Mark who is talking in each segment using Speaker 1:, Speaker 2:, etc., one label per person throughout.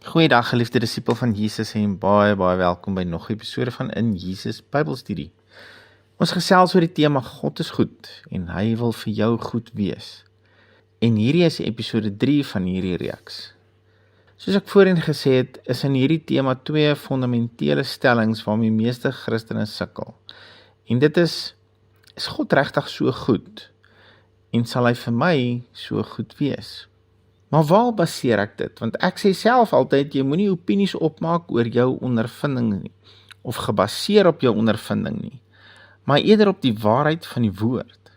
Speaker 1: Goeiedag geliefde disipel van Jesus en baie welkom by nog 'n episode van In Jesus Bybelstudie. Ons gesels oor die tema God is goed en hy wil vir jou goed wees. En hierdie is episode 3 van hierdie reeks. Soos ek voorheen gesê het, is in hierdie tema 2 fundamentele stellings waarmee meeste Christene sukkel. En dit is God regtig so goed? En sal hy vir my so goed wees? Maar waar baseer ek dit? Want ek sê self altyd, jy moenie opinies opmaak oor jou ondervinding nie, of gebaseer op jou ondervinding nie, maar eerder op die waarheid van die woord.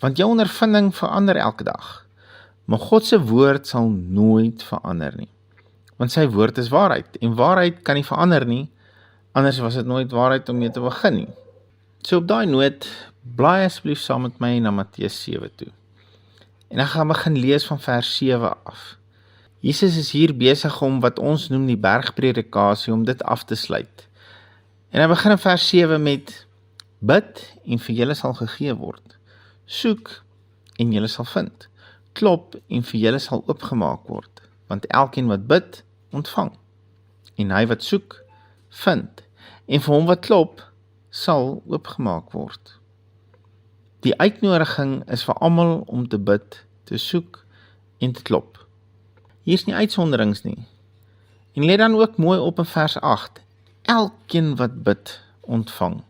Speaker 1: Want jou ondervinding verander elke dag, maar God se woord sal nooit verander nie. Want sy woord is waarheid, en waarheid kan nie verander nie, anders was dit nooit waarheid om mee te begin nie. So op daai noot, blaai asseblief saam met my na Matteus 7 toe. En ek gaan begin lees van vers 7 af. Jesus is hier besig om wat ons noem die bergpredikasie, om dit af te sluit. En hy begin in vers 7 met: Bid en vir julle sal gegee word. Soek en julle sal vind. Klop en vir julle sal oopgemaak word. Want elkeen wat bid, ontvang. En hy wat soek, vind. En vir hom wat klop, sal oopgemaak word. Die uitnodiging is vir almal om te bid, te soek en te klop. Hier is nie uitsonderings nie. En let dan ook mooi op in vers 8. Elkeen wat bid, ontvang.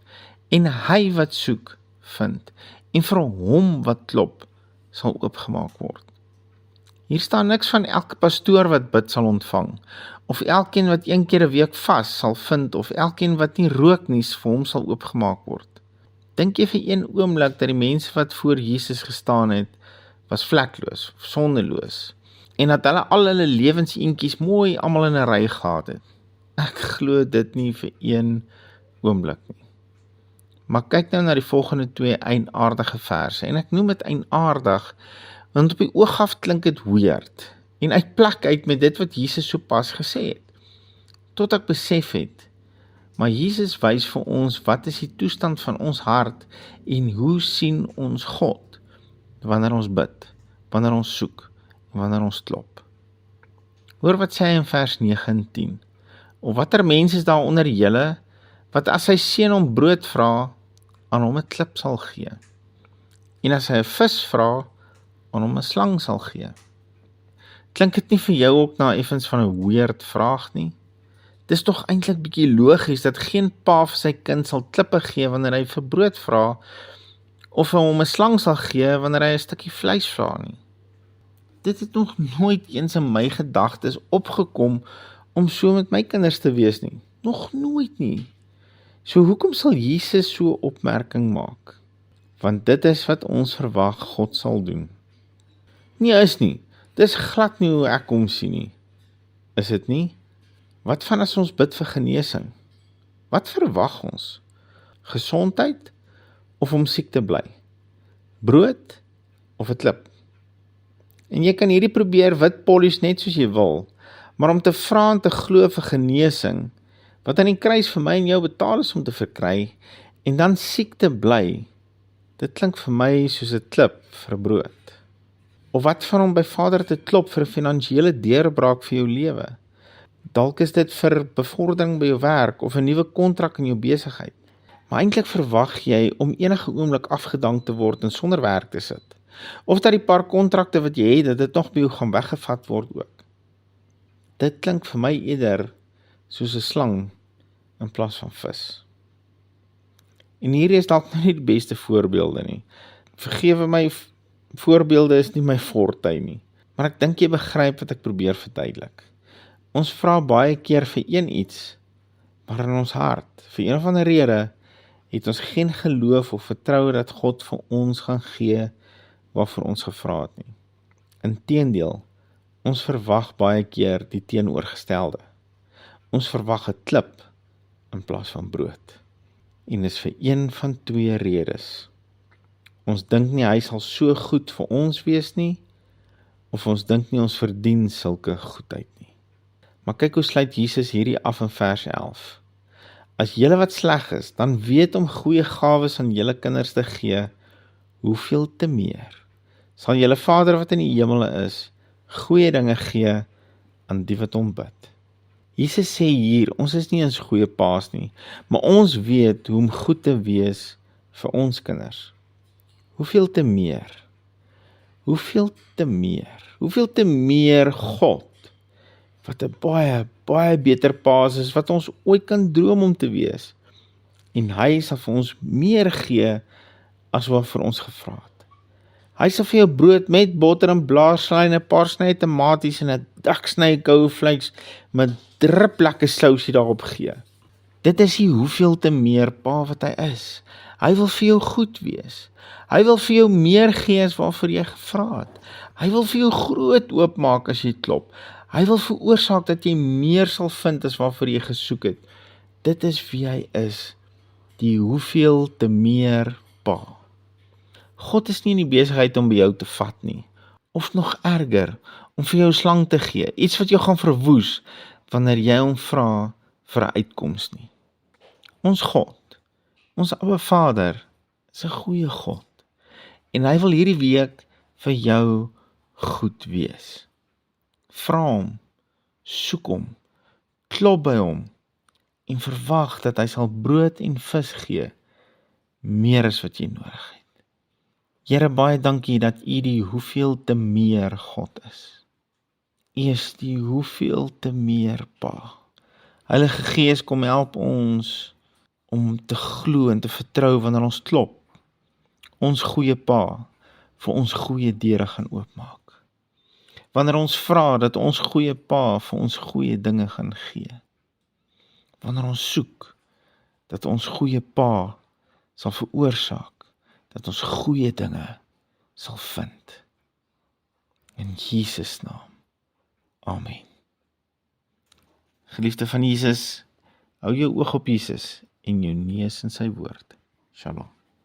Speaker 1: En hy wat soek, vind. En vir hom wat klop, sal oopgemaak word. Hier staan niks van elke pastoor wat bid sal ontvang, of elkeen wat 1 keer 'n week vas sal vind, of elkeen wat nie rook nie, vir hom sal oopgemaak word. Dink jy vir een oomblik dat die mense wat voor Jesus gestaan het, was vlekloos, sondeloos, en dat hulle al hulle lewenseentjies mooi almal in 'n ry gehad het? Ek glo dit nie vir een oomblik nie. Maar kyk nou na die volgende 2 eienaardige verse, en ek noem dit eienaardig, want op die oog af klink dit weird, en uit plek uit met dit wat Jesus sopas gesê het, tot ek besef het, maar Jesus wys vir ons wat is die toestand van ons hart en hoe sien ons God wanneer ons bid, wanneer ons soek en wanneer ons klop. Hoor wat sê hy in vers 9 en 10. Of watter mens is daar onder julle wat as sy seun om brood vra, aan hom 'n klip sal gee, en as hy 'n vis vra, aan hom 'n slang sal gee? Klink dit nie vir jou ook na effens van 'n weird vraag nie? Dis tog eintlik bietjie logies dat geen pa vir sy kind sal klippe gee wanneer hy vir brood vra, of hy hom 'n slang sal gee wanneer hy 'n stukkie vleis vra nie. Dit het nog nooit eens in my gedagtes opgekom om so met my kinders te wees nie. Nog nooit nie. So hoekom sal Jesus so 'n opmerking maak? Want dit is wat ons verwag God sal doen. Nee, is nie. Dis glad nie hoe ek hom sien nie. Is dit nie? Wat van as ons bid vir genesing? Wat verwag ons? Gesondheid of om siek te bly? Brood of 'n klip? En jy kan hierdie probeer wit polish net soos jy wil, maar om te vra en te glo vir genesing, wat aan die kruis vir my en jou betaal is om te verkry, en dan siek te bly, dit klink vir my soos 'n klip vir brood. Of wat van om by Vader te klop vir 'n finansiële deurbraak vir jou lewe? Dalk is dit vir bevordering by jou werk of 'n nuwe kontrak in jou besigheid. Maar eintlik verwag jy om enige oomblik afgedank te word en sonder werk te sit. Of dat die paar kontrakte wat jy het, dat dit nog by jou gaan weggevat word ook. Dit klink vir my eerder soos 'n slang in plaas van vis. En hierdie is dalk nou nie die beste voorbeelde nie. Vergewe my, voorbeelde is nie my forte nie. Maar ek dink jy begryp wat ek probeer verduidelik. Ons vra baie keer vir een iets, maar in ons hart, vir een of ander rede, het ons geen geloof of vertroue dat God vir ons gaan gee waarvoor ons gevra het nie. Inteendeel, ons verwag baie keer die teenoorgestelde. Ons verwag 'n klip in plaas van brood. En dis vir een van 2 redes. Ons dink nie hy sal so goed vir ons wees nie, of ons dink nie ons verdien sulke goedheid nie. Maar kyk hoe sluit Jesus hierdie af in vers 11. As julle wat sleg is, dan weet om goeie gawes aan julle kinders te gee, hoeveel te meer sal julle Vader wat in die hemele is, goeie dinge gee aan die wat hom bid. Jesus sê hier, ons is nie eens goeie paas nie, maar ons weet hoe om goed te wees vir ons kinders. Hoeveel te meer? Hoeveel te meer? Hoeveel te meer God, wat 'n baie, baie beter paas is, wat ons ooit kan droom om te wees. En hy sal vir ons meer gee, as wat vir ons gevra het. Hy sal vir jou brood met botter en blaarslaai en 'n paar snye tomaties en 'n dik sny koufleks met druplekke sousie daarop gee. Dit is die hoeveel te meer pa wat hy is. Hy wil vir jou goed wees. Hy wil vir jou meer gee as waarvoor jy gevra het. Hy wil vir jou groot oopmaak as jy klop. Hy wil veroorsaak dat jy meer sal vind as waarvoor jy gesoek het. Dit is wie hy is, die hoeveel te meer pa. God is nie in die besigheid om by jou te vat nie, of nog erger, om vir jou 'n slang te gee, iets wat jou gaan verwoes, wanneer jy hom vra vir 'n uitkoms nie. Ons God, ons Abba Vader, is 'n goeie God, en hy wil hierdie week vir jou goed wees. Vra hom, soek hom, klop by hom, en verwag dat hy sal brood en vis gee, meer as wat jy nodig het. Here, baie dankie dat U die hoeveel te meer God is. U is die hoeveel te meer Pa. Heilige Gees, kom help ons om te glo en te vertrou wanneer ons klop. Ons goeie Pa vir ons goeie deure gaan oopmaak. Wanneer ons vra dat ons goeie Pa vir ons goeie dinge gaan gee. Wanneer ons soek dat ons goeie Pa sal veroorsaak dat ons goeie dinge sal vind. In Jesus naam. Amen. Geliefde van Jesus, hou jou oog op Jesus en jou neus in sy woord. Shalom.